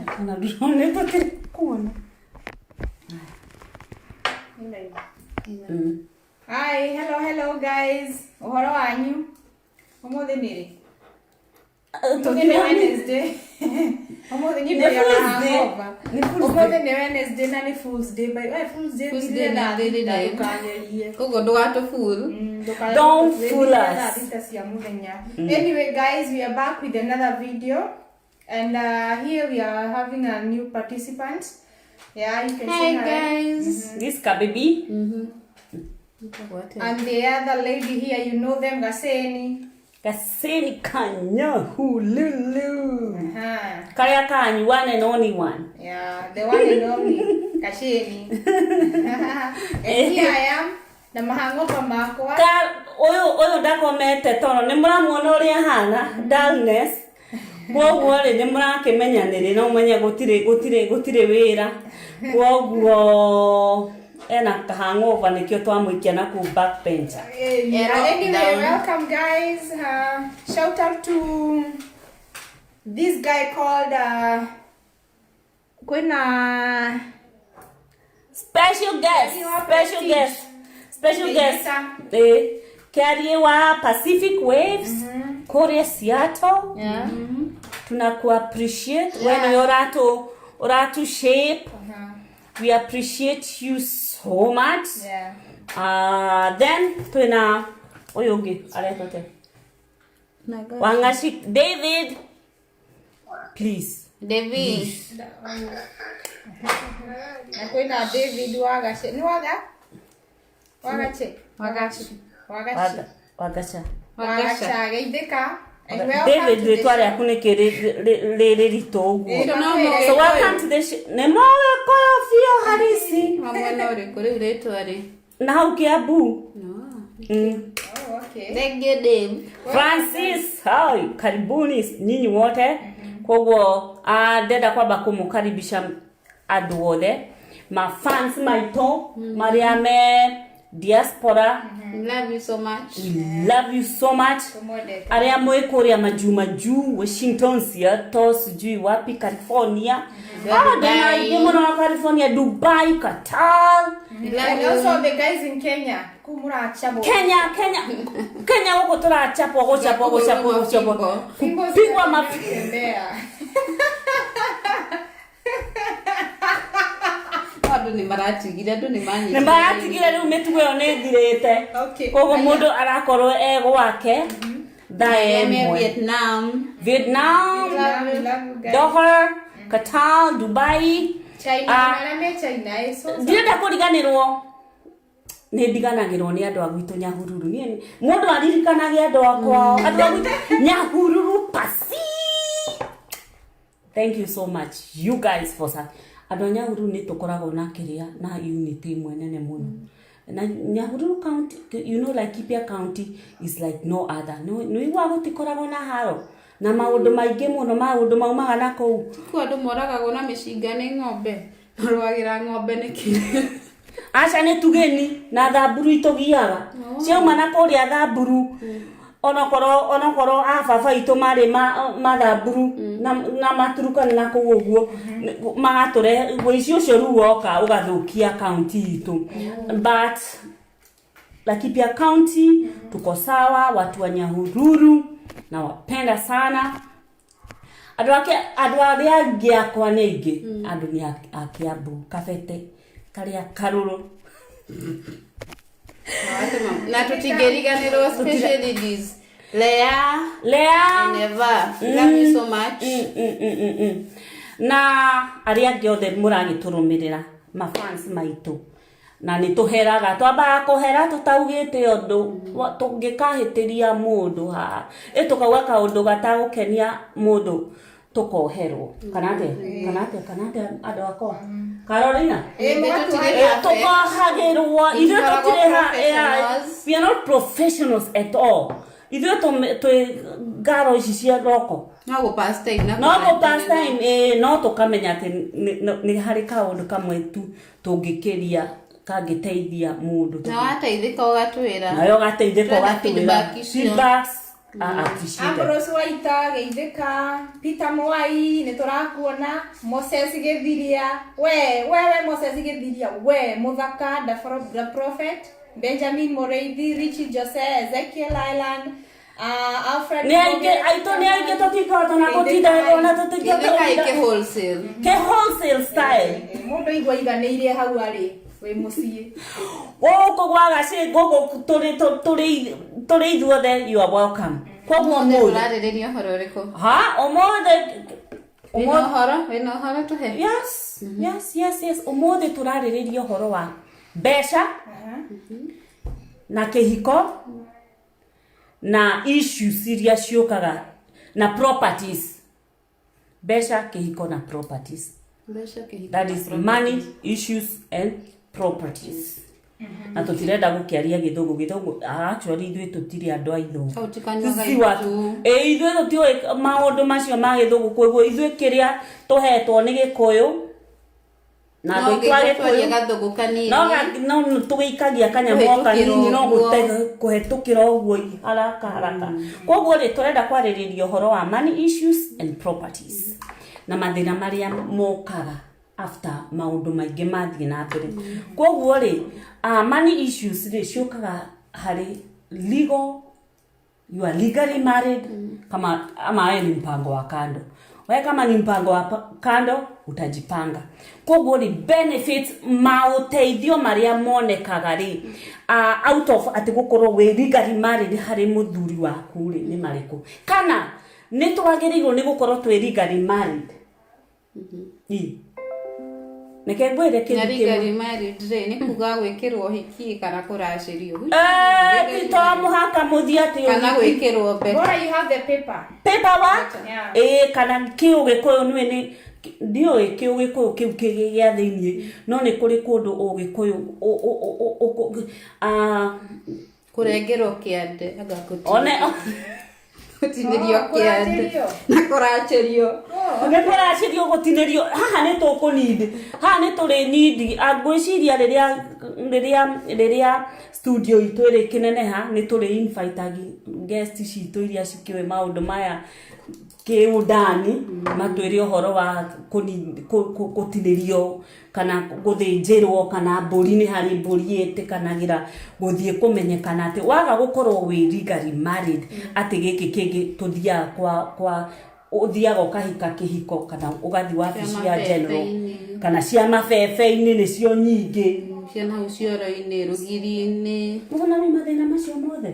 Kana drone pake kuona. Hi, hello guys. Ohoro wanyu. Omothe niri. Tomorrow Wednesday. Omothe ni ndio ya hangover. Omothe ni Wednesday na ni Fool's Day. By Fool's Day na thiri ukanyerie. Kogo ndogato fool. Don't fool us. Anyway guys, we are back with another video. And here we are having a new participant. Yeah, you can say hi. Guys. This Kabibi. And the other lady here, you know them, Gaseni. Gaseni Kanyahu Lulu. Kaya Kanyi, one and only one. Yeah, the one and only Kasheni. And here I am, the Mahangopa Makwa. Oyo dako mete tono, nemura monori hana, dullness. Woguo ri nemura kemenyanire no menya gutire wira. Woguo ena hangover nikyo twamuikia na ku backbencher. Anyway, welcome guys. Shout out to this guy called special guest. Kariwa Pacific Waves, Korea Seattle. Yeah. Tunaku appreciate when you're to shape. We appreciate you so much. Yeah. Then tuna oyogi aletote. Wangashi David. Please. David. Nakwenda David Wagache. Ni waga? Wagache. Wagacha geithika. David retware akunike rito uguo. So welcome to the Nemowe Koyo Harisi. Mwana ore kore retware. Na hau Kiambu. No. Oh, okay. Thank you, Dave. Francis, hi, karibuni nyinyi wote. Kwa hivyo deda kwamba kumukaribisha adu wothe. Ma fans maito, Mariame diaspora. Love you so much. We love you so much. Aria mwekuria majumaju Washington, Seattle, sijui wapi California. Dena igumono na California, Dubai, Qatar. And also the guys in Kenya. Kumura chabo. Kenya wako tora chapo. Pingwa mapembea. Ni maratigire riu mituwe onethirete. Kogo mundu arakorwo ego wake. Vietnam, Doha, Qatar, Dubai, China. Ndirenda kuriganirwo. Ni ndiganagirwo ni andu agwitu Nyahururu. Ni mundu aririkanagia andu akwa. Andu agwitu Nyahururu pasi. Thank you so much you guys for that. Andu Nyahururu ni tukoragwo na kiria na unity mwenene muno. Na Nyahururu County, you know, like Laikipia County is like no other. No igwa gutikoragwo na haro. Na maundu maingi muno maundu maumaga na kou. Ku andu moragagwo na mishinga ni ng'ombe. Rwagira ng'ombe niki. Acha ni tugeni na thamburu itugiaga. Ciauma na kuria thamburu. Onokoro baba itu mari mathamburu na maturuka na kuguo magatore wicio cio ruoka ugathukia county itu. But Laikipia County tuko sawa, watu wa Nyahururu na wapenda sana. Adu aria giakwa neingi andu ni akiambu Kabete karia Karuru. Na tutigeriganirwo especially this Leah and Eva. Love you so much. Na aria giothe muragiturumirira ma fans maitu na ni tuheraga twamba kuhera tutaugite undu tungikahitiria mundu ha tukauga kaundu gatagukenia mundu tukoherwo kanate andu akwa Carolina tukahagirwo ithu tutire we are not professionals at all. Ithu tu garo ici cia roko no go past time no tukamenya ati ni hari kaundu kamwe tu tungikiria kangiteithia mundu na wateithika ugatwira nayo gateithika ugatwira feedbacks appreciated. Ambrose Waita geithika, Peter Mwai niturakuona, Moses Gethiria, wewe Moses Gethiria, we muthaka the prophet, Benjamin Moreithi, Richie Jose, Ezekiel Island, Alfred aige totikota na gotida ona totikota ke wholesale style mundu igwa iganeirie hau ari we mucie goko gwaga ci goko turi ithuothe you are welcome koguo mo rarĩrĩria horo riko omothe wĩna horo tuhe yes omothe turarĩrĩria horo wa mbeca na kihiko na issues iria ciukaga na properties mbeca kihiko na properties that is money issues and properties na tutirenda gukiaria githungu actually ithuĩ tutiri andu a ithuĩ ithuĩ tutiũĩ maũndũ macio ma githungu koguo ithuĩ kĩrĩa tuhetwo nĩ Gĩkũyũ na no tugikagia kanyamũ kanini no kuhetukira uguo haraka koguo ri turenda kwarĩrĩria ũhoro wa money issues and properties na mathĩna maria mokaga after maundu maingĩ mathiĩ na mbere koguo ri money issues ri ciũkaga hari legal you are legally married kama ni mpango wa kando wewe kama ni mpango wa kando utajipanga koguo ri benefits mauteithio maria monekaga ri out of ati gukorwo we legally married hari muthuri waku ri ni mariko kana ni twagĩrĩirwo ni gukorwo twe legally married neke ngwire kindu legally married ni kuga gwikirwo hiki kana kuracirio tito muhaka muthia ti kana gwikirwo bora you have the paperwork kana kiugikuyu ni ndio kiugikuyu kiu kigĩa thĩinĩ no ni kuri kundu ugikuyu kurengerwo kiande one gutinirio kiande na kuracirio gutinirio haha ni tukunindi haha ni turi nindi agwiciria riria studio itu iri kineneha ni turi invite guest citu iria cikiwe maundu maya kiundani matwire uhoro wa gutinirio kana guthĩnjĩrwo kana mbũri ni hari mbũri itikanagira guthie kumenyekana ati waga gukorwo we legally married ati giki kingi tuthia kwa uthiaga ukahika kihiko kana ugathi wabici ya general kana cia mabebe-inĩ nĩcio nyingĩ ciana ucioro-inĩ rugiri-inĩ mwana ni mathĩna macio mothe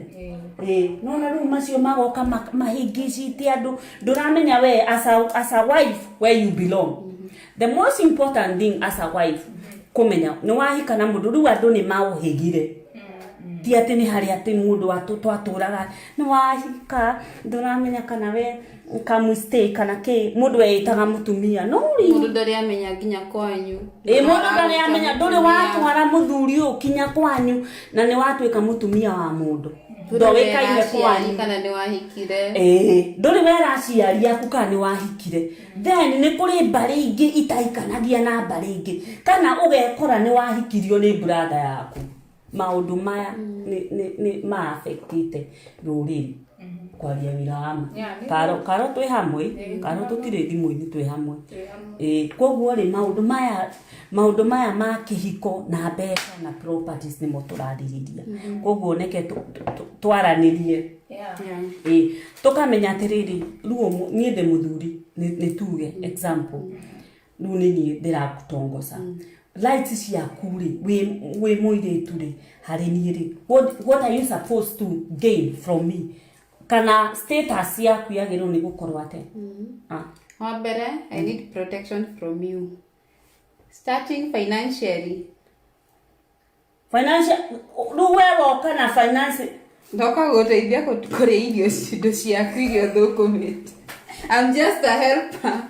no na rĩu macio magoka mahingicite andu nduramenya we as a wife where you belong the most important thing as a wife kumenya ni wahika na mundu riu andu ni mauhigire ti ati ni hari ati mundu aturaga ni wahika nduramenya kana we ka mistake kana ke mundu weitaga mutumia no ri mundu ndari amenya nginya kwanyu mundu ndari amenya nduri watwara muthuri u kinya kwanyu na ni watuika mutumia wa mundu ndowekaine kwanyu kana ni wahikire nduri wera aciari aku kana ni wahikire then ni kuri mbari ingi itaikanagia na mbari ingi kana ugekora ni wahikirio ni brother yaku maundu maya ni ma affectite ruriri kwaria wira ama karo twi hamwe karo tutire thimu-ini twi hamwe koguo ri maundu maya ma kihiko na mbeca na properties ni moturaririria koguo neke twaranirie tukamenya atiriri ruo nie de muthuri ni tuge example riu ni nie ndirakutongoca lights ciaku ri we muiritu ri hari nie ri what are you supposed to gain from me kana status yaku yagirwo ni gukorwo ate wa mbere I need protection from you starting financial ruwewo kana finance ndoka guteithia kuri irio cindo ciaku irio thukumite I'm just a helper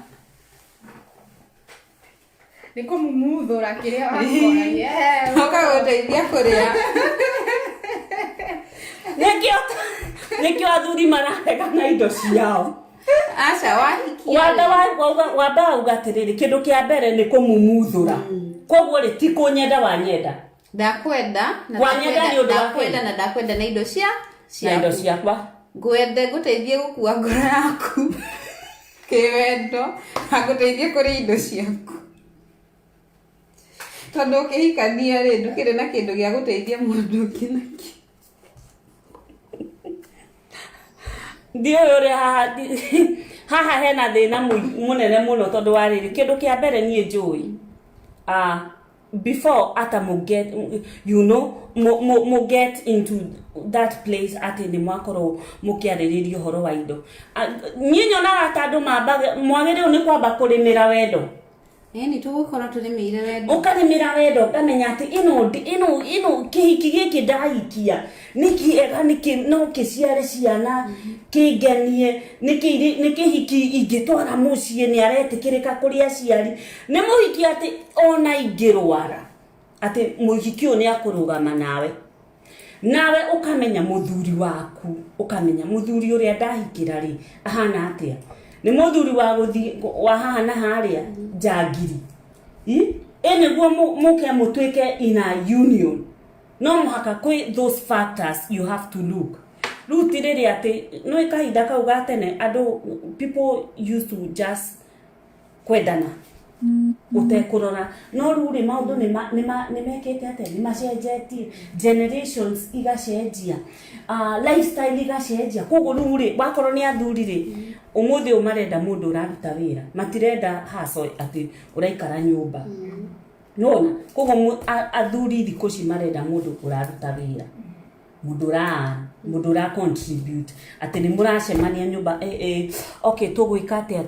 niko mumuthura kiria wakora ndoka guteithia kuria nikio athuri marahega na indo ciao acha wahikia wamba ugatiriri kindu kia mbere ni kumumuthura koguo ri ti kunyenda ndakwenda na ndakwenda na indo ciakwa ngwende guteithie gukua ngoro yaku kiwendo na guteithie kuri indo ciaku tondu ukihikania ri ndukire na kindu gia guteithia mundu kinaki ndio uri haha hena thina munene muno tondu wa riri kindu kia mbere nie njui before ata get get into that place ati ni mwakoro mukiariririo horo wa indo nyinyo na atandu mamba mwagire ni kwamba kurimira wendo ni tugukora turimira wendo ukarimira wendo kamenya ati ino kihiki giki ndaikia nikiega niki no kiciare ciana kigenie nikihiki ingitwara mucie ni aretikirika kuri aciari ni muhiki ati ona ingirwara ati muhiki ni akurugama nawe ukamenya muthuri waku ukamenya muthuri uria ndahikira ri ahana atia ni muthuri wa guthi wa haha na haria jagiri eniguo muke mutwike in a union no muhaka kwi those factors you have to look rutiriri ati no ikahinda kau gatene people used to just kwendana utekurora no ruri maundu ni mekete ate ni macenjetie generations igacenjia lifestyle igacenjia kogo ruri wakorwo ni athuri ri umuthi umarenda mundu uraruta wira matirenda haso ati uraikara nyumba nona kogo athuri thikuci marenda mundu uraruta wira mundu ra contribute ati ni muracemania nyumba okay tugwikate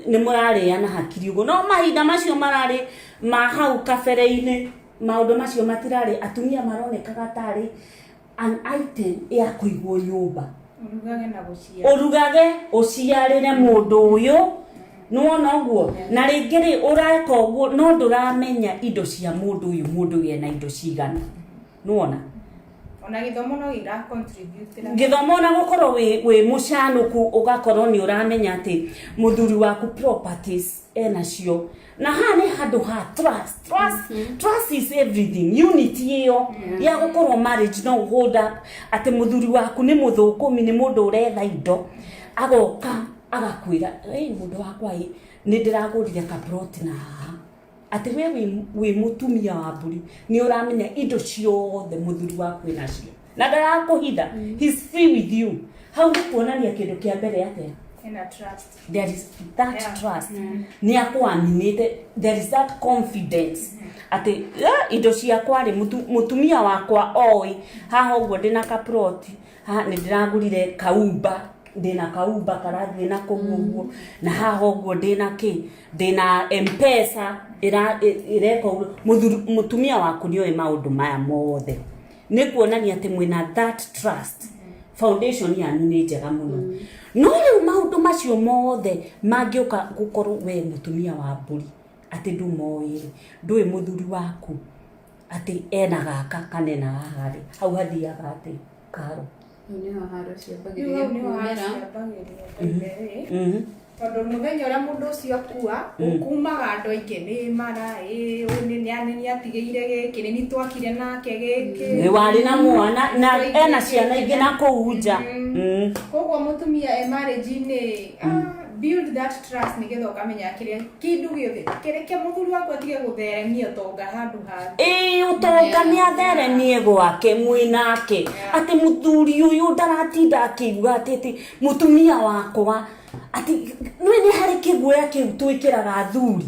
ni murare ana hakiri ugo no mahinda macio marari mahau kafereine maundu macio matirari atumia maronekaga tari an item ya kuigwo nyumba urugage uciarire mundu uyu nuona uguo na ringiri uraka uguo no nduramenya indo cia mundu uyu mundu ye na indo cigana nuona ona githomo no ira contribute githomo na gukorwo we mucanuku ugakorwo ni uramenya ati muthuri waku properties enacio na hani handu ha trust is everything unity yo ya gukorwo marriage no hold up ati muthuri waku ni muthukumi ni mundu uretha indo agoka agakwira mundu wakwa ni ndiragurire ka plot na ati we mutumia wa mburi ni uramenya indo ciothe muthuri waku enacio na ndarakuhitha he's free with you how kuonania kindu kia mbere ate ena trust there is that trust ni akuaminite there is that confidence ati indo ciakwa ri mutumia wakwa oi haha uguo ndina ka plot ha ni ndiragurire kaumba ndina kaumba karathi na kuguo na haha uguo ndina mpesa ireko mutumia waku ni oe maundu maya mothe ni kuonania ati mwina that trust foundation ya ni njega muno no riu maundu macio mothe mangioka gukorwo we mutumia wa mburi ati ndumoire ndui muthuri waku ati ena gaka kanena hahari hau hathiaga ati karo ni haharo ciambagiria kumera tondu muthenya uria mundu ucio akua ukumaga andu aingi ni mara ni atigeire giki ni twakire nake giki ni wari na mwana na ena ciana ingi na kuunja koguo mutumia marriage ni build that trust nigetha ukamenya kiria kindu giothe kireke muthuri waku atige gutheremia tonga handu handu utonga ni atheremie gwake mwinake ati muthuri uyu ndaratinda akiuga ati mutumia wakwa ati ni hari kiguya kiu twikiraga athuri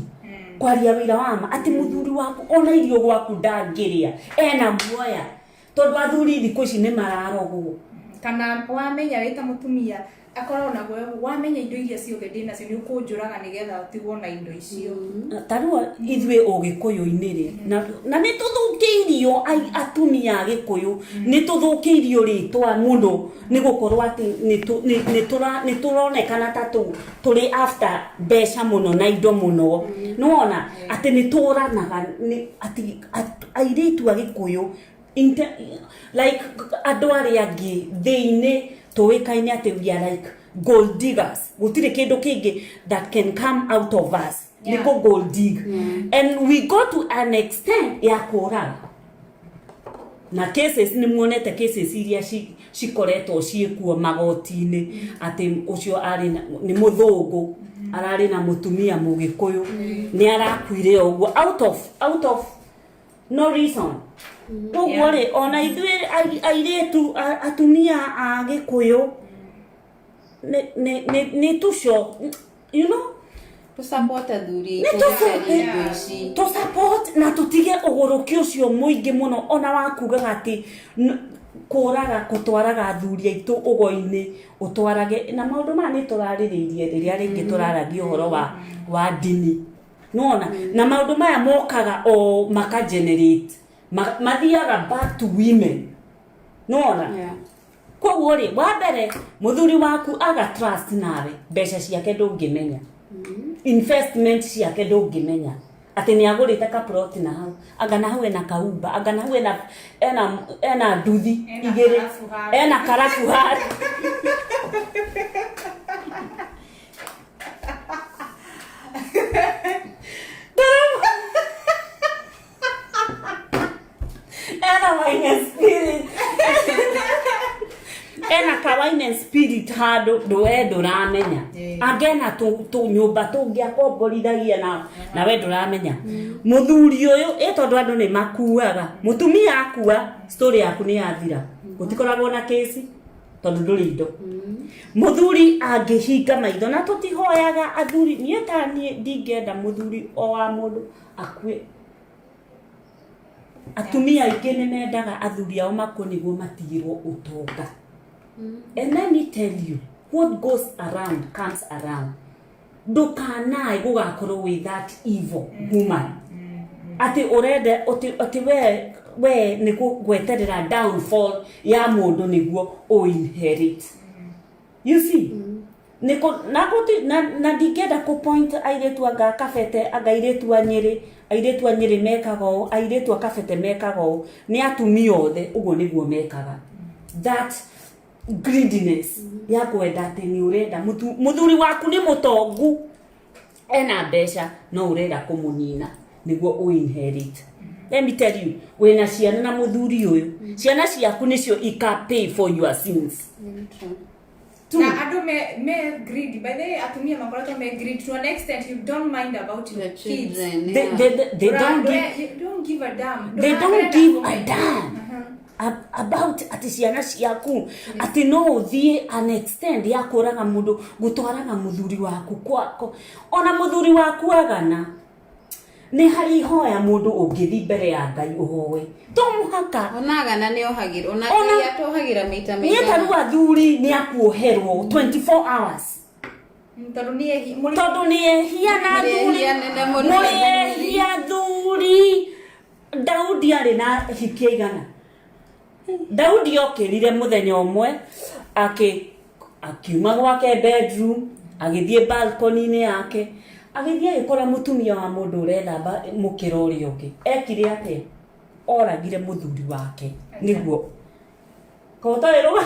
kwaria wira wama ati muthuri waku ona irio gwaku ndangiria ena guoya tondu athuri thiku ici ni mararogwo kana wamenya wita mutumia akorwo na guoya wamenya indo iria ciothe ndina cio ni ukunjuraga nigetha utigwo na indo icio tarua ithwe ogikuyu-ini ri na ni tuthukiirio atumia gikuyu ni tuthukiirio ritwa muno ni gukorwo ati ni turonekana ta turi after besha muno na indo muno nuona ati ni turanaga ati airitu agikuyu like andu aria angi thiini tuikaine ati we are like gold diggers gutire kindu kingi that can come out of us ni go gold dig and we go to an extent ya kuraga na cases ni muonete cases iria cikoretwo ciekuo magoti-ini ati ucio ari ni muthungu arari na mutumia mugikuyu ni arakuire uguo out of no reason. Uguo ri ona ithwe airetu atumia a gikuyu ne tucio, you know, to support athuri to support na tutige uguruki ucio muingi muno ona wakugaga ati kuraga kutwaraga athuri aitu ugo-ini utwarage na maundu ma ni turariririe riria ringi turaragia uhoro wa dini nona na maundu maya mokaga o maka generate mathiaga back to women nona koguo ri wa mbere muthuri waku aga trust nawe mbeca ciake ndungimenya investment ciake ndungimenya ati ni agurite ka plot na hau aga na hau ena kaumba aga na hau ena nduthi igiri ena karafu hari ena wine spirit ena kawaine spirit hado do ramenya agena tu nyumba tungia komborithagia na we ndũramenya muthuri uyu tondu andu ni makuaga mutumia akua story yaku ni yathira gutikoragwo na kesi tondu nduri indo muthuri angihinga maitho na tutihoyaga athuri nie ta nie ndingenda muthuri o wa mundu akue atumia aingi ni mendaga athuri ao makoniguo matigirwo utonga. And let me tell you, what goes around comes around. Ndukanae gugakorwo with that evil woman. Ati urende ati we ni gweterera downfall ya mundu niguo o inherit. You see? Niko na ndigenda ku point airetu anga kafete anga airetu anyiri mekago airetu akafete mekago ni atumia othe uguo niguo mekaga. That greediness ya kwenda ati ni urenda muthuri waku ni mutongu ena mbeca no urenda kumunina niguo u inherit. Let me tell you, wena ciana na muthuri uyu ciana ciaku nicio pay for your sins. Na ado me greedy. By the way, atumia makorato me greedy to an extent you don't mind about your kids. They don't give a damn. They don't give a damn. About ati ciana ciaku ati no thie an extent ya kuraga mundu gutwaraga muthuri waku kwako ona muthuri waku agana ni hari hoya mundu ungithi mbere ya Ngai uhowe to muhaka onagana ni ohagiro ona ya tohagira mita ni taru athuri ni akuoherwo 24 hours tondu ni hia na thuri hia thuri Daudi ari na hikia igana Daudi okirire muthenya umwe akiuma gwake bedroom agithie balcony-ini yake agithie agikora mutumia wa mundu urethamba mukira uri ungi ekire ate oragire muthuri wake niguo kotairo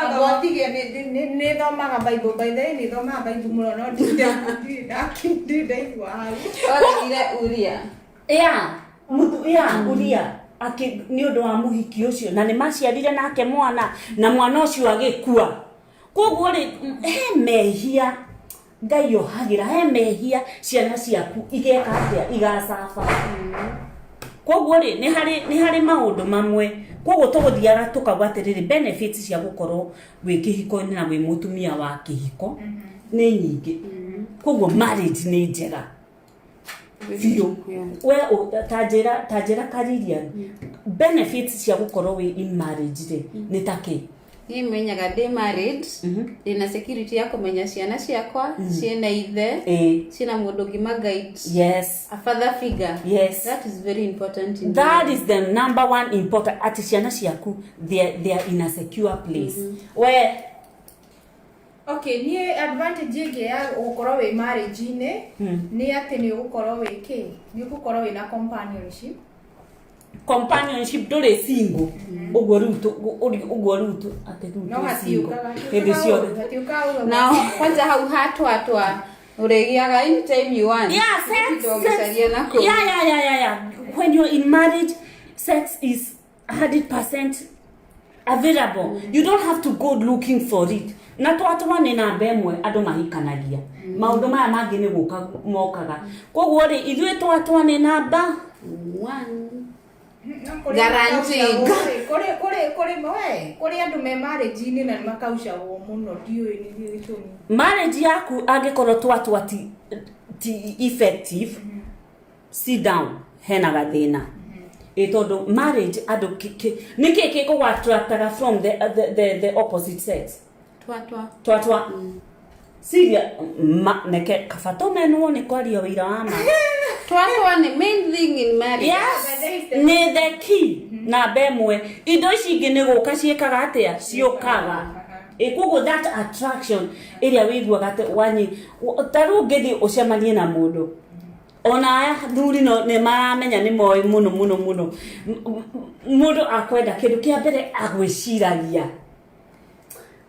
agotige ni thomaga Bible by the way ni thomaga Bible muno no ndidaiwa oragire Uria Uria aki ni undu wa muhiki ucio na ni maciarire nake mwana na mwana ucio agikua koguo ri mehia Ngai ohagira mehia ciana ciaku igeka atia igacafa koguo ri ni hari maundu mamwe koguo tuguthiaga tukagwatiriri benefits cia gukorwo wi kihiko-ini na wi mutumia wa kihiko ni nyingi koguo marriage ni njega Vio. Well, tajera kariria benefits cia gukorwo we in marriage ni take ni menyaga de married ina security ya kumenya ciana ciakwa ciena ithe ciena mundu ngima guide yes a father figure yes that is very important in that is the number one important ati ciana ciaku they are in a secure place where okay ni advantage yake ya gukorwo we marriage ni ati ni gukorwo we ni gukorwo we na companionship dole single ugo ruto ate tu no hatiukaga na kwanza hau hatwa uregiaga anytime you want yeah when you're in marriage sex is 100% available. You don't have to go looking for it. Na twatwa ni namba ĩmwe andũ mahikanagia. Maũndũ maya mangĩ nĩ gũka mokaga. Koguo rĩ ithuĩ twatwa ni namba 1 guaranteed. Kuri andu me marriage ni na makaucagwo muno ndiũĩ nĩ gĩtũmi. Marriage yaku angĩkorwo twatwa ti effective, sit down, hena gathĩna. Tondu marriage andu niki kikugwatractaga from the opposite sex. Twatwa. Siria neke kafatome no ni kwaria wira wa ma. Twatwa ni main thing in marriage. Yes. Ni the key. Na bemwe indo ici ingi ni guka ciekaga atia ciokaga. Ikugo that attraction iria wiguaga wanyi taru ngithi ucemanie na mundu. Ona aya thuri no ne maramenya ni moyo muno mundu akwenda kindu kia mbere agwiciragia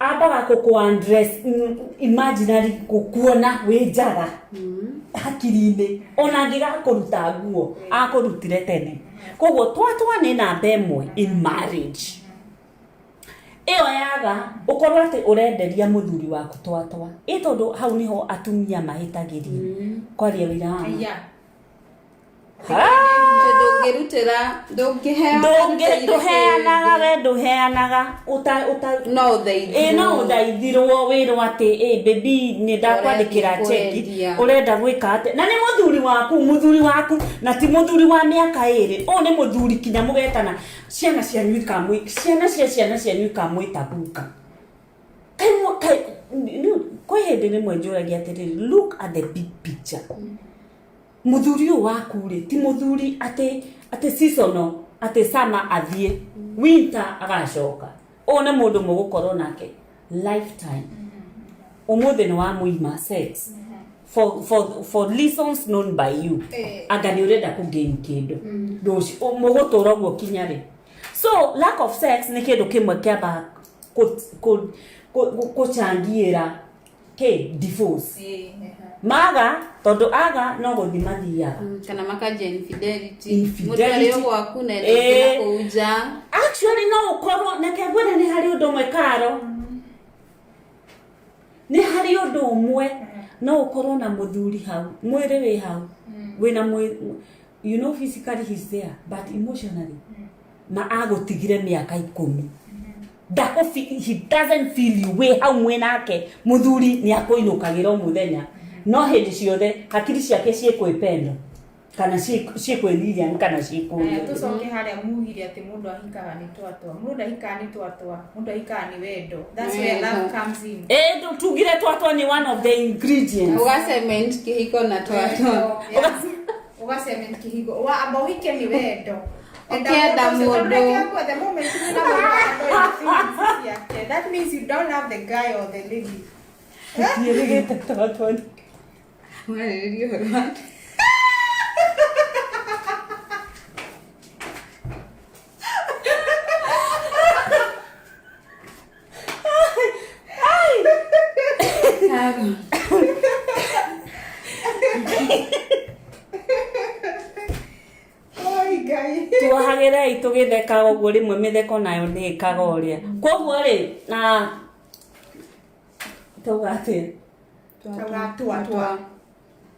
abaga kuku undress imaginary kukuona wejaga hakiri-ini ona ngiga kuruta nguo akurutire tene koguo twatwa ni namba ĩmwe in marriage iyo yaga ukorwo ati urenderia muthuri waku twatwa tondu hau niho atumia mahitagiria kwaria wira wa ndũheanaga no uthaithirwo wirwo ati baby ni ndakwandikira cheki urenda gwika ati na ni muthuri waku na ti muthuri wa miaka 2 o ni muthuri kinya mugetana ciana cianyu ikamwita buka kai kwa hindi ni mwenjuragia atiriri look at the big picture. Muthuri waku ri ti muthuri ate seasonal ate summer athie winter agacoka one mundu mugukorwo nake lifetime umuthi ni wa muima sex for reasons known by you anga ni urenda ku gain kindu ndoci mugutura guo kinyari so lack of sex ni kindu kimwe kiaba kuchangiira divorce maga tondu aga no guthi mathiaga kana makaja infidelity mutale gwaku na ndio kuja actually no ukorwo nekegwena ni hari undu mwe karo ni hari undu umwe no ukorwo na muthuri hau mwire wi hau wina you know physically he's there but emotionally ma agutigire miaka 10 he doesn't feel you way how mwenake muthuri ni akoinukagira muthenya no hindi ciothe hakiri ciake cikwipenda kana cikwiriria kana cikũria tucoke haria mugire ati mundu ahikaga ni twatwa mundu ahikaga ni twatwa mundu ahikaga ni wendo that's where love comes in tugire twatwa ni one of the ingredients uga cement kihiko na twatwa uga cement kihiko wa amba uhike ni wendo Ukienda mundu that means you don't love the guy or the lady. Tiririgite twatwa Maririo hermano. tuhagira itugitheka uguo rimwe mitheko nayo ndikaga uria koguo ri na tugati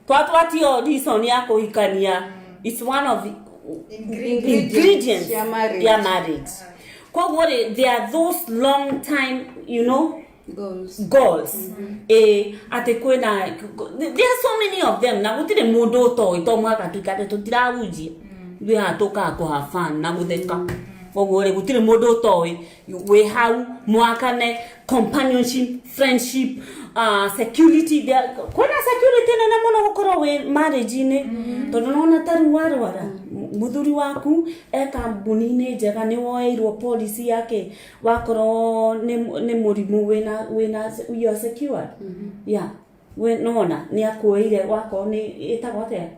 twatwa tio reason ya kuhikania it's one of the ingredients ya marriage koguo ri there are those long time you know goals ate kwena there are so many of them na gutire mundu to mwaka tukate tutirahunjia we atoka ko have fun na gutheka koguo ri gutire mundu toy we how mwakane companionship friendship security there kwena security na muno gukorwo we marriage ni tondu nona taru warwara muthuri waku kambuni-inĩ njega nĩ woeirwo policy yake wakorwo nĩ mũrimũ wĩna you are secured yeah we nona nĩ akuoire wakorwo nĩ ĩtagwo atĩa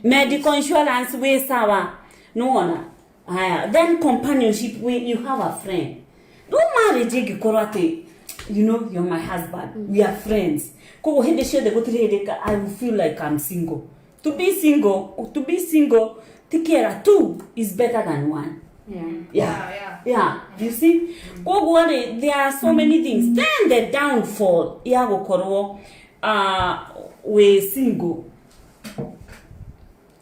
medical insurance we sawa nona haya then companionship you have a friend no marriage ingĩkorwo atĩ you know you're my husband we are friends koguo hĩndĩ ciothe gũtirĩ hĩndĩ I will feel like I'm single. To be single, tikiera two is better than one. Yeah. You see, there are so many things. Then the downfall ya gukorwo we single.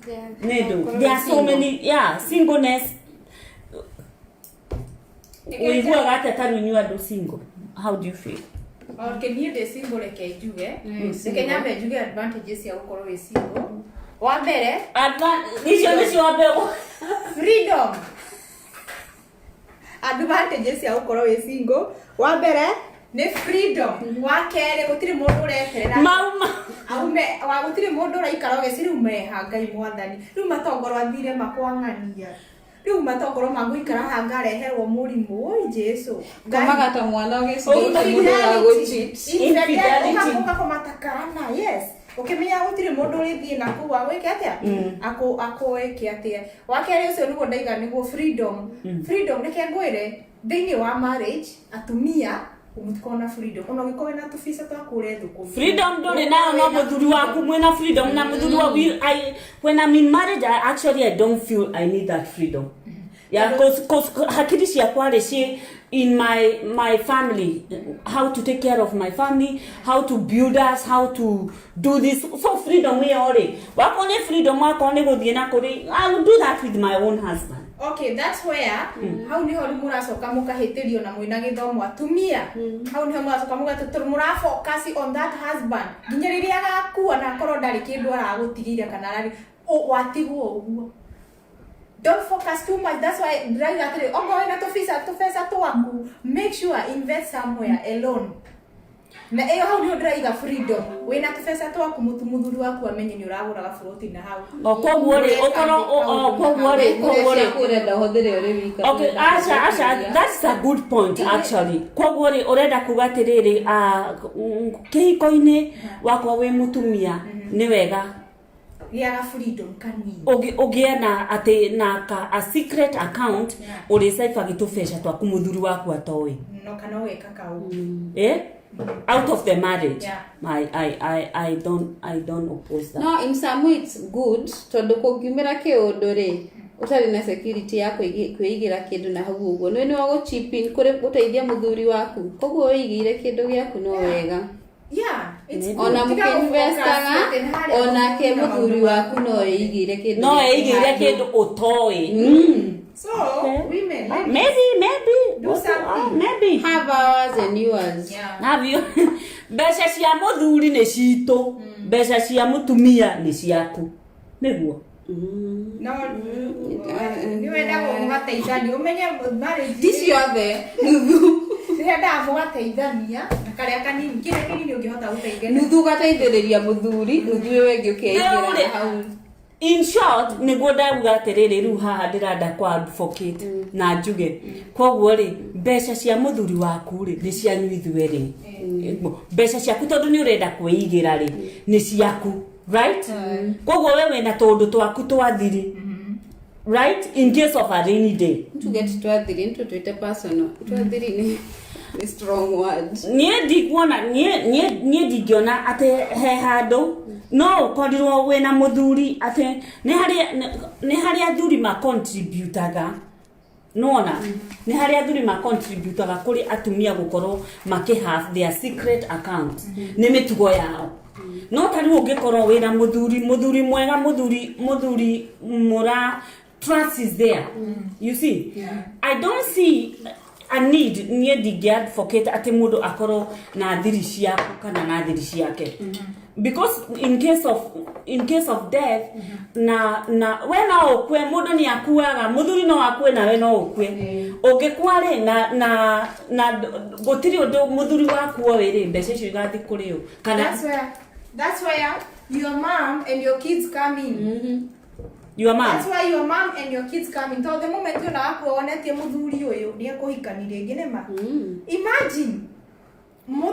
There are so many, singleness. We go at time you are single. How do you feel? Okay, near the single like juge. The Kenya be juge advantages ya gukorwo we single. Wa mbere, freedom. Advantages ya gukorwo we single. Wa mbere ni freedom. Wa kere gutire mundu ureterera. Mauma. Aume wa gutire mundu uraikara ugeciri umeha Ngai mwathani. Riu matongoro athire makwangania. Riu matongoro maguikara hanga reherwo murimu. Oi Jesu. Kamagata mwana ugeciri mundu uraguchi. Infidelity. Ukakomatakana. Yes. Ukimenya gutire mundu urithie na kuwa wike atia ako eke atia wakere ucio nugo ndaiga niguo freedom freedom nike ngwire thiini wa marriage atumia umutikona freedom ono gikowe na tufisa twakure thuku freedom nduri nayo no muthuri waku mwena freedom na muthuri wa when I'm in marriage I don't feel I need that freedom. Yeah, cause hakiri ciakwa rĩ in my family, how to take care of my family, how to build us, how to do this. So freedom we already. Wakone freedom wakone guthie na kuri. I will do that with my own husband. Okay, that's where how ni hori muracoka mukahitirio na mwina githomo atumia. How ni muracoka mugatuturu mura focus on that husband. Nginya riria agakua na korwo ndari kindu aragutigire kana rari watigwo uguo. Don't focus too much. That's why drive atire ongo ina tufesa twaku. Make sure invest somewhere alone. Na eyo how you drive freedom. Wena tufesa twaku muthuri waku amenye ni uragura gafuroti na hau. Kogwo ri okoro kogwo ri kurenda hothire uri wika. Okay, Asha, that's a good point actually. Kogwo ri urenda kugatiriri kihiko-ini wakwa we mutumia ni wega ya freedom kanini ogiana ate na a secret account uri saifa gitufesha twa kumuthuri waku atowe no kana weka kau out of the marriage. I don't oppose that. No, in some way it's good tondu kungimira kiundu ri utari na security ya kwigira kindu na hau uguo ni wa go chip in kuri guteithia muthuri waku koguo wigire kindu giaku no wega. Yeah, it's ona mukinvestaga ona ke muthuri waku no igire kindu utoe. So women maybe do something. Maybe have ours and yours. Have you besha cia muthuri ni citu besha cia mutumia ni ciaku niguo. No ni wenda gugateithania umenye marriage this you are there nenda mugateithania na karia kanini kile kinini ungihota guteithania nuthu gateithiriria muthuri nuthu wengi ukiingira hau. In short niguo ndauga atiriri riu haha ndiranda kwa advocate na njuge kogwo ri besha cia muthuri waku ri ni cia nyuithu eri besha ciaku tondu ni urenda kweigira ri ni ciaku right kogwo wewe na tondu twaku twathiri right in case of a rainy day to get twathiri into twite personal twathiri ni strong words nie ndingiona ate he handu no ukorirwo wena muthuri ate ni hari athuri ma contributaga nona ni hari athuri ma contributaga kuri atumia gukorwo have their secret account ni mitugo yao no tari ungikorwo wena muthuri mwega muthuri mura trust is there. You see, I don't see a need near the guard for kete ate mudo akoro na thiri ciaku kana na thiri ciake because in case of death na wena okwe mudo ni akuaga muthuri no akwe na we no okwe ogekware na gotiri ondo muthuri waku were mbeca cio igathi kuri u kana that's where your mom and your kids come in. Your mom. That's why your mom and your kids come in. So the moment you na akuonetie muthuri uyu ni akuhikanirie nginema. Imagine.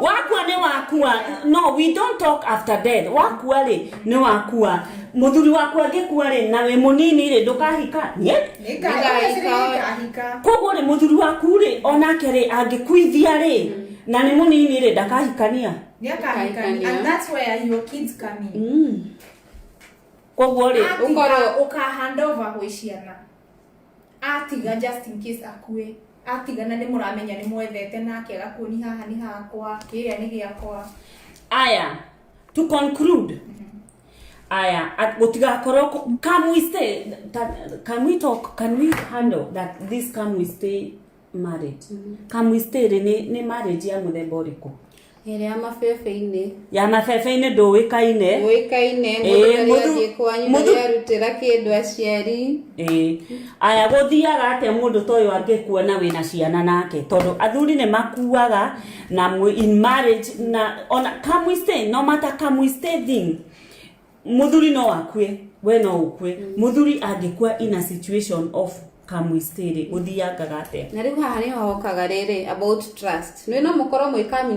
Wakua ni wakua. No, we don't talk after death. Wakua ri ni wakua. Muthuri wakua ngikua ri na we munini ri ndukahika. Nikahika. Kogwo ri muthuri waku ri onake ri angikuithia ri na ni munini ri ndakahikania. Nikahikania. And that's where your kids come in. Kogwo ri ukaro uka hand over gwiciana atiga just in case akue atigana nĩ mũramenya nĩ mwethete nake agakuoni haha nĩ hakwa kĩrĩa nĩ gĩakwa. Aya, to conclude, aya, gutigakorwo, can we stay, can we talk, can we handle that this can we stay married? Can we stay ni marriage ya muthemba ũrĩkũ? Ya mabebe-inĩ. Ya mabebe-inĩ ndũĩkaine. Ndũĩkaine, mũndũ athiĩ kwanyu na arutĩra kĩndũ aciari. Aya gũthiaga atĩa mũndũ ta ũyũ angĩkuona wĩna ciana nake, tondũ athuri nĩ makuaga na in marriage na ona can we stay, no matter can we stay thing. Mũthuri no akue, we no ukue. Mũthuri angĩkua in a situation of can we stay uthiaga gate na riu haha ni hokaga riri about trust no mũkorwo mwĩ come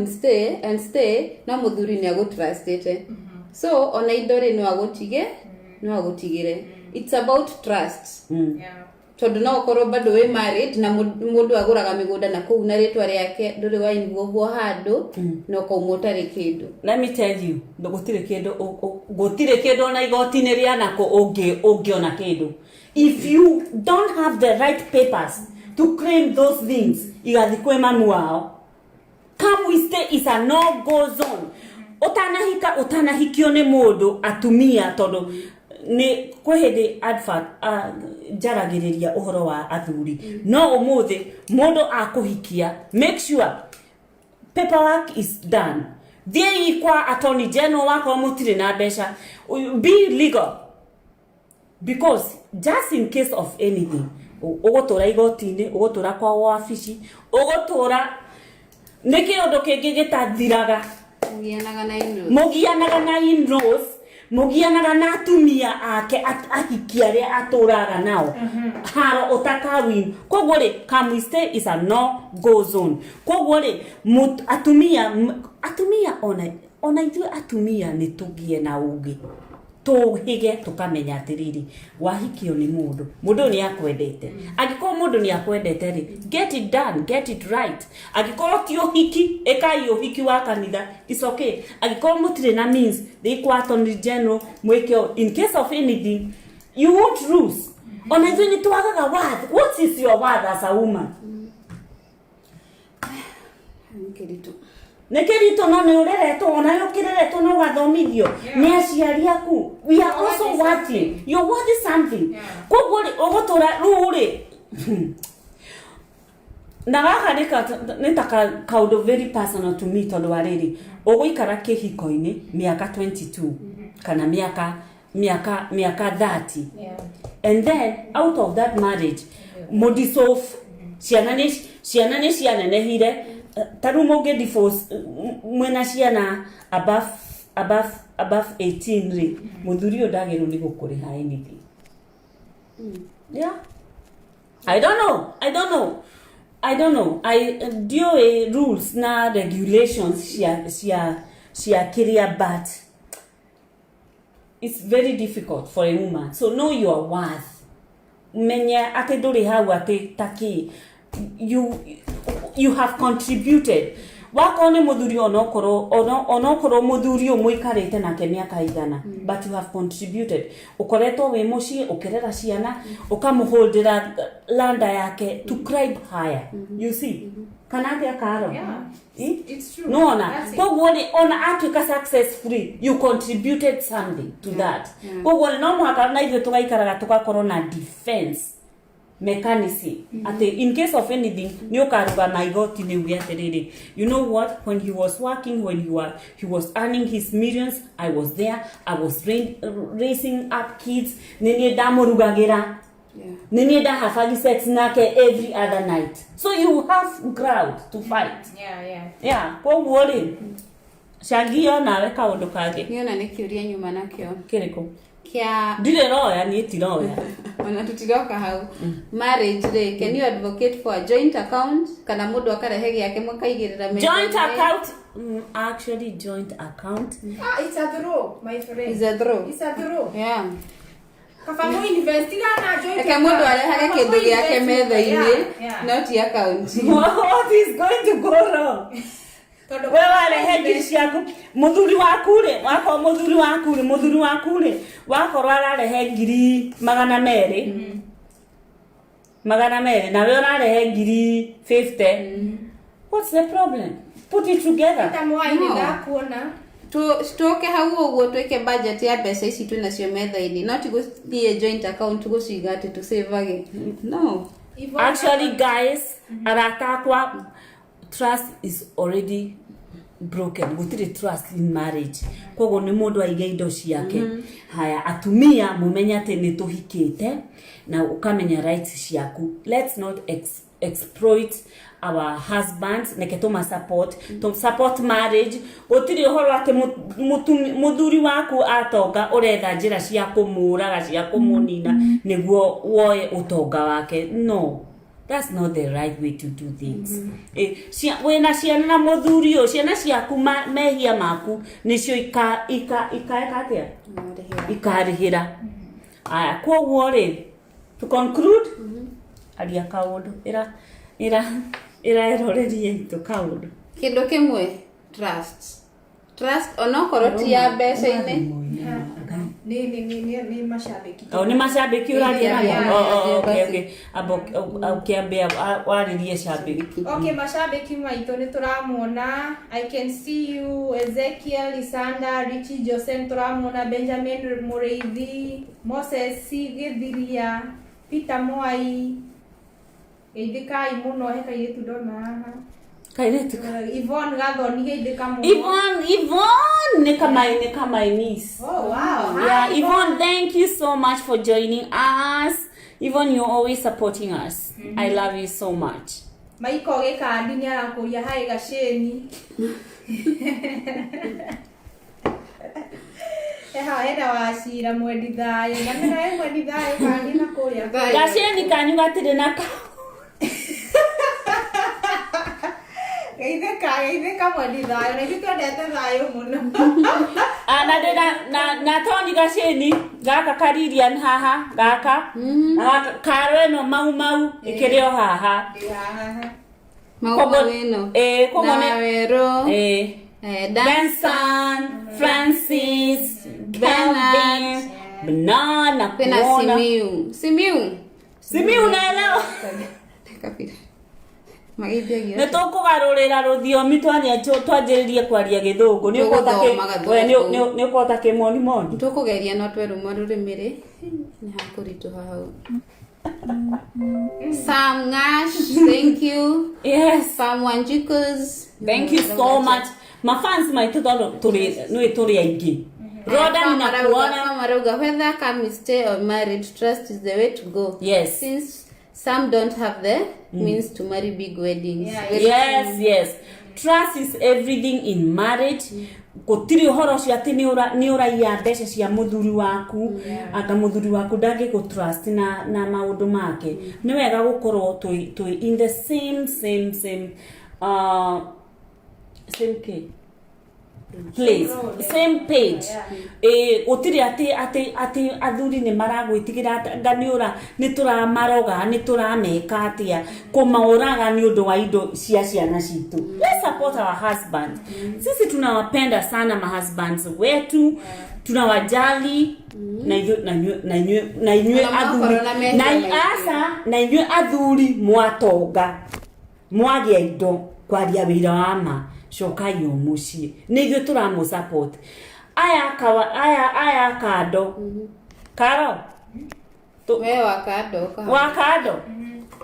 and stay na mũthuri ni agutrustite so ona indo ri no agutigire it's about trust tondu no ukorwo bado we married na mundu aguraga migunda na kuu na ritwa riake nduri wa involve handu no kaumotari kindu. Let me tell you, gutire kindu na igoti-ini ria nako ungiona kindu. If you don't have the right papers to claim those things, igathikwe mamu wao. Come we stay is a no-go zone. Utanahikio ni mundu atumia tondu ni kwehede advert jaragiriria uhoro wa athuri. No umuthi mundu akuhikia, make sure paperwork is done. Thie ikwa attorney general wako mutire na besha. Be legal. Because just in case of anything, ugotora igoti-ini, ugotora kwa wabici, ugotora niki undu kingi gitathiraga mugianaga na in-laws, mugianaga na atumia ake ahikia aria aturaga nao haro utakawin. Koguo ri can we stay is a no go zone. Koguo ri atumia ona ithuĩ atumia ni tugie na ugi tuhige tukamenya atiriri wahikio ni mundu ni akwendete. Angĩkorwo mundu ni akwendete ri get it done, get it right. Angĩkorwo ti uhiki ekai uhiki wa kanitha, it's okay. Angĩkorwo mutire na means they kwa attorney general mweke in case of anything you won't lose. Ona ithuĩ ni twagaga worth. What is your worth as a woman? Nekirito no ne urereto ona yo kirereto no gathomithio ni aciari aku. We are also working. You're worth something. Koguo ogotora ruri na gaga nitaka kaundu very personal to me tondu wariri uguikara kihiko-ini miaka 22 kana miaka 30 and then out of that marriage modisof ciana ni cianenehire taru moge divorce mwena ciana above 18 ri muthuri odagero ni gukuriha anything. Yeah, I don't know. I do rules na regulations shia career, but it's very difficult for a woman. So know your worth. Menya ate dori hau ate taki you have contributed. Wako ne muthuri onokoro muthuri umwikarite nake miaka igana, but you have contributed. Ukoretwo we mucii ukerera ciana ukamuholdera landa yake to climb higher. You see? Kana ya karo. Yeah. It's true. No ona. Koguo ona atuika successfully, you contributed something to that. Koguo no mwaka na ithuĩ tugaikaraga tugakorwo na defense mechanism. In case of anything, you know what? When he was working, when he was earning his millions, I was there. I was raising up kids. Nini damorugagira. Nini da having sex nake every other night. So you have ground to fight. Yeah. Kwa worry. Shagio na weka undu kage. Niona nikiuria nyuma nakio. Kiriko. Kia ndire roya ni tiroya ona tutiroka hau marriage re can you advocate for a joint account kana mundu akarehe yake mwakaigirira joint account? Actually joint account it's a draw, my friend. It's a draw. Yeah. Kafango investing na joint account mundu arehaga kindu giake metha-ini not account. What is going to go wrong? Wewe arehe ciaku muthuri waku wako ararehe ngiri 200 magana mere na we ũrarehe ngiri 50 what's the problem? Put it together. Tamwaini ndakuona tuoke hau uguo tweke budget ya mbeca ici twina cio metha-inĩ not gũthiĩ joint account gũciga atĩ to save again. No, actually guys, aratakwa trust is already broken. Gutiri trust in marriage. Kogo ni mundu aiga indo ciake. Haya, atumia mumenya ati ni tuhikite na ukamenya rights ciaku. Let's not exploit our husbands, neke tuma support marriage. Gutiri uhoro ati muthuri waku atonga uretha njira cia kumuraga cia kumunina niguo woe utonga wake. No, that's not the right way to do things. Wena ciana na muthuri o ciana ciaku mehia maku nicio ikaekatia ikarihira. Aya, koguo ri to conclude aria kaundu ira erorerie to kaundu kindu kimwe trust onokorwo ti ya mbeca-inĩ ni mashabiki. Ni mashabiki uraria nao. Okay. Kiambia waririe shabiki. Okay, mashabiki maitu ni turamuona. I can see you Ezekiel, Isanda, Richie, Joseph, turamuona Benjamin Mureithi, Moses Githiria, Peter Mwai. Idika imuno heka yetu dona haha. Kairetu. Yvonne Gathoni idika muno. Yvonne ne kama niece. Oh wow. Yeah, Yvonne, thank you so much for joining us. Yvonne, you're always supporting us. I love you so much. Maiko gekandi ni arakuria hai gasheni. Enda wacira mwendi thayo na mena mwendi thayo kandi na kuria gasheni kanyu gatire na ka Geitheka mwendi thayo na itwendete thayo muno na Tony gasheni gaka karirian haha gaka karo no mau ikirio haha mau eno komone Wero Dansan, Francis, Bernard, Banana, Pena Simiu naelewa. Kapira. Magithia Nitukugarurira ruthiomi twanjiririe kwaria githungu ni ukota kimoni nitukugeria no tweruma rurimiri ni hakurituha hau. Sam Nash, thank you. Yes, Sam Wanjikos, thank you so much. My fans might turi aingi. Roda ninakuona Maruga, whether come stay or married, trust is the way to go. Yes. Since some don't have the means to marry big weddings. Yes. Trust is everything in marriage. Gutiri uhoro cia ati ni uraia mbeca cia muthuri waku aka muthuri waku ndage ku trust na maundu make. Ni wega gukorwo tui in the same place, same page. Utiri ati athuri ni maragwitigira nganiura ni turamaroga ni turameka atia kumauraga ni undu wa indo cia ciana citu. Let's support our husband. Sisi tunawapenda sana ma husbands wetu, tunawajali na inywe athuri na inywe athuri mwatonga mwagia indo kwaria wira wa ma shokai omushi nigwe turamu support aya kado karo we wakado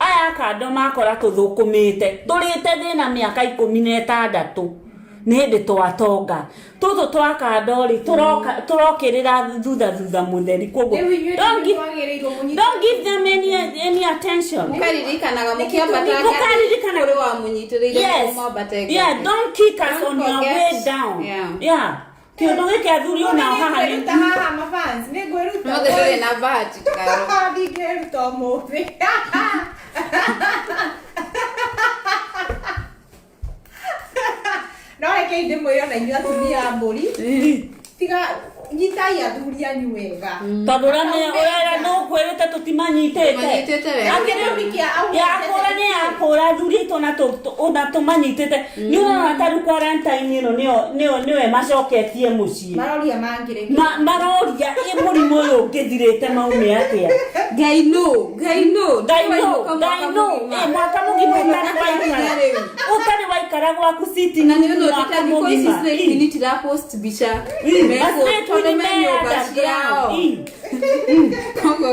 aya kado makora tuthukumite turite thina miaka 16 nende twatonga tutu twakado ri turokirira thutha mutheri kogo don't give them any attention. Mukaririkanaga mukiambata kuri wa munyitirire kumwambata. Yeah, don't kick us on your way down. Yeah. Kiondo gike athuri ona haha ni haha mafans ni gweruta no de na bahati karo bigeruta mobe no reke inde mwira na inyua tumia mburi tiga nyitai athuri anyu wega tondu ra no kwirite tutimanyitite yakura ni yakura athuri to na tumanyitite ni urona taru quarantine ino niwe macoketie mucii maroria mangire maroria murimu uyu ngithirite maume atia Ngai no mwaka mugima utari waikara gwaku siti na nä no titathikå tira post bica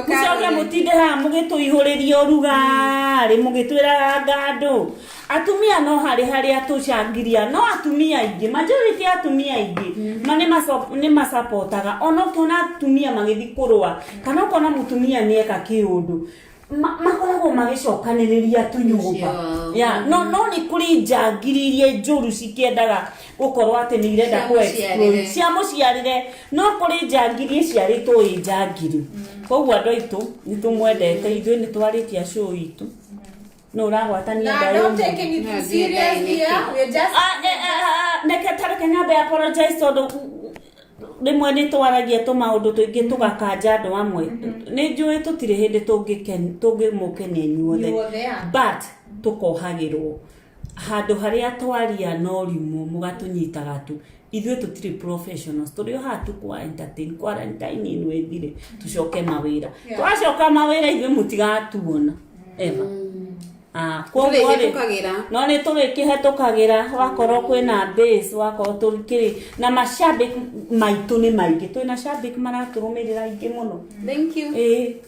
Mucoke mutinde haha mugituihuriria urugari mugitwiraga ngandå atumia no haria tucangiria no atumia aingi majority atumia aingi nĩ masapotaga ona ukiona atumia magithi kurwa kana ukona mutumia nieka kiundu makoragwo magicokanĩrĩria tunyumba no nĩ kũrĩ njangiri iria njũru cikiendaga gukorwo atĩ nĩ irenda ku-explode cia mũciarĩre no kũrĩ njangiri iciarĩtwo ĩ njangiri koguo andũ aitũ nĩ tũmwendete ithuĩ nĩ twarĩkia show itũ no ũragwatania neke tareke nyambe apologize tondũ rĩmwe nĩ twaragia tũmaũndũ tũingĩ tũgakanja andũ amwe nĩ njũĩ tũtirĩ hĩndĩ tũngĩmũkenia inyuothe but tũkohagĩrwo handũ harĩa twaria norimũ mũgatũnyitaga tu ithuĩ tũtirĩ professionals tũrĩ o haha tukwa entertain quarantine ĩno ĩthire tũcoke mawĩra twacoka mawĩra ithuĩ mũtigatuona ever no nĩ tũrĩkĩhetũkagĩra wakorwo kwĩna base wakorwo tũrĩkĩrĩ na mashabik maitũ nĩ maingĩ twĩna shabik maratũrũmĩrĩra aingĩ mũno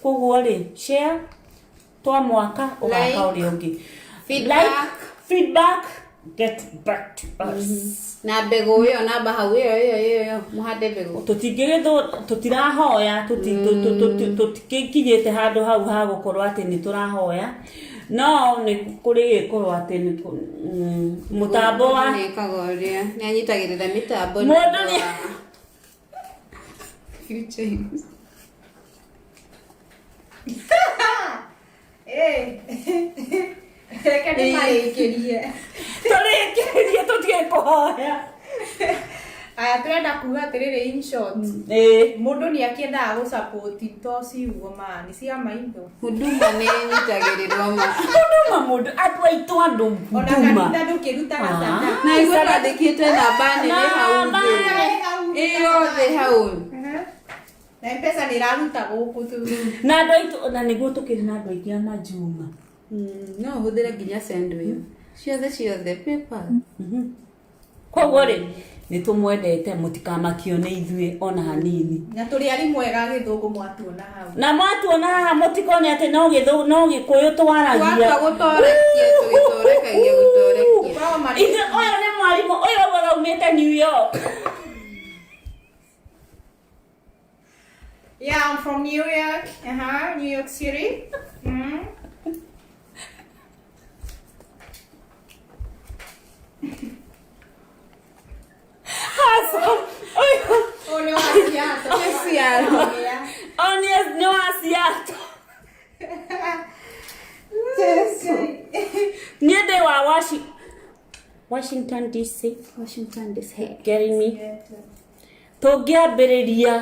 koguo rĩ share twa mwaka ũgaka ũrĩa ũngĩ feedback get back to us na mbegũ ĩyo namba hau ĩyo mũhande mbegũ tũtirahoya tũtikinyĩte handũ hau ha gũkorwo atĩ nĩ tũrahoya no nĩ kũrĩ gĩkorwo atĩ nĩ mũtambo wa nĩ anyitagĩrĩra mĩtambo mũndũ nĩ tũrĩkĩrie tũtige kũhoya aya turenda kuga atiriri in short mundu ni akiendaga gu support to ciugo mani cia maitho huduma nĩ nyitagĩrĩrwo huduma mundu andu aitu andu ona kanitha ndukirutaga sana na igua twandĩkĩte namba nene hau ĩyothe hau na mpesa nĩ raruta gũkũ tu na andu aitu na nĩguo tukĩrĩ na andu aingĩ a majuma no hũthĩre nginya send wave ciothe PayPal koguo rĩ nĩ tũmwendete mũtikamakio nĩ ithuĩ ona hanini na tũrĩ ari mwega gĩthũngũ mwatuona hau na mwatuona haha mũtikone atĩ no gĩkũyũ twaragia gũtorekagia ũyũ nĩ mwarimũ ũyũ ũgaumĩte New York yeah I'm from New York New York City Olha o asiato. No asiato. Niende wa Washington DC. Getting me. Tũngĩambĩrĩria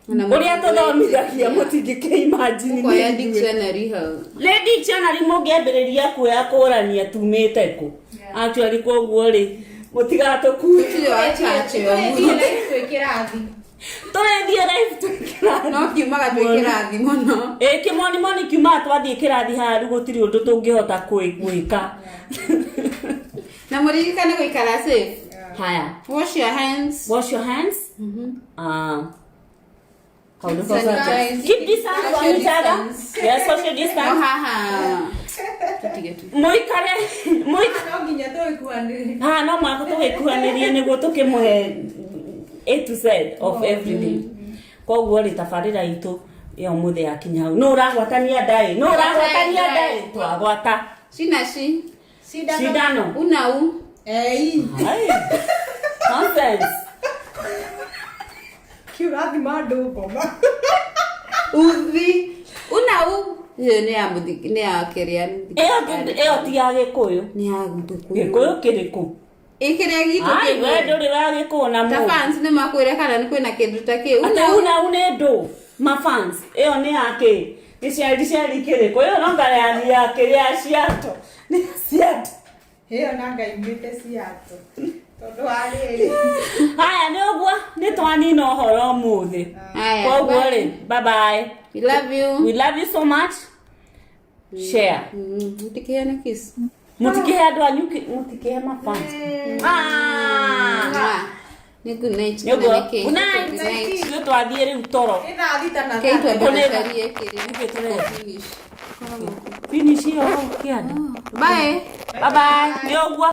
ũrĩa tũthomithagia mũtingĩkĩ imagine kuoya dictionary hau dictionary mũngĩambĩrĩria kuoya kũrania tumĩte kũ actually koguo rĩ mũtigatũkue tũrĩthiĩ live twĩkĩrathi no kiumaga twĩkĩrathi mũno kĩmonimoni kiumaga twathiĩ kĩrathi haha rĩu gũtirĩ ũndũ tũngĩhota gwĩka na mũririkane gũikara safe haya wash your hands how do you keep distance from each other yes social distance muikare no nginya twĩkuhanĩrĩrie no mwako tũgĩkuhanĩrie nĩguo tũkĩmũhe A to Z of everything koguo rĩ tabarĩra itũ ya ũmũthĩ yakinya hau no ũragwatania ndaĩ twagwata cindano unau nonsense kiurathima andũ ngoma uthi unau nĩ ya kĩrĩa ĩyo ti ya Gĩkũyũ nĩ ya Gĩkũyũ kĩrĩkũ Ikiria gitu ai we nduri ragikuna mu ta fans nĩ makwĩra kana nĩ kwĩna kĩndũ ta kĩu una ndo ma fans ĩyo nĩ yake gĩciari kĩrĩkũ ĩyo no ngara yake ya ciato nĩ ciato Hiyo nanga imite ciato tondu arĩrĩ haya nĩ ũguo nĩ twanina ũhoro ũmũthĩ koguo rĩ bye bye we love you so much share mutikiheana kiss mutikihe andũ anyu mutikihe ma fans Ni good night. Good night. Sio twathie rĩu toro. ĩrathitana Keitwa ndĩracarie kĩrĩa. Finish hiyo kiada. Bye. Bye bye. Nĩ ũguo.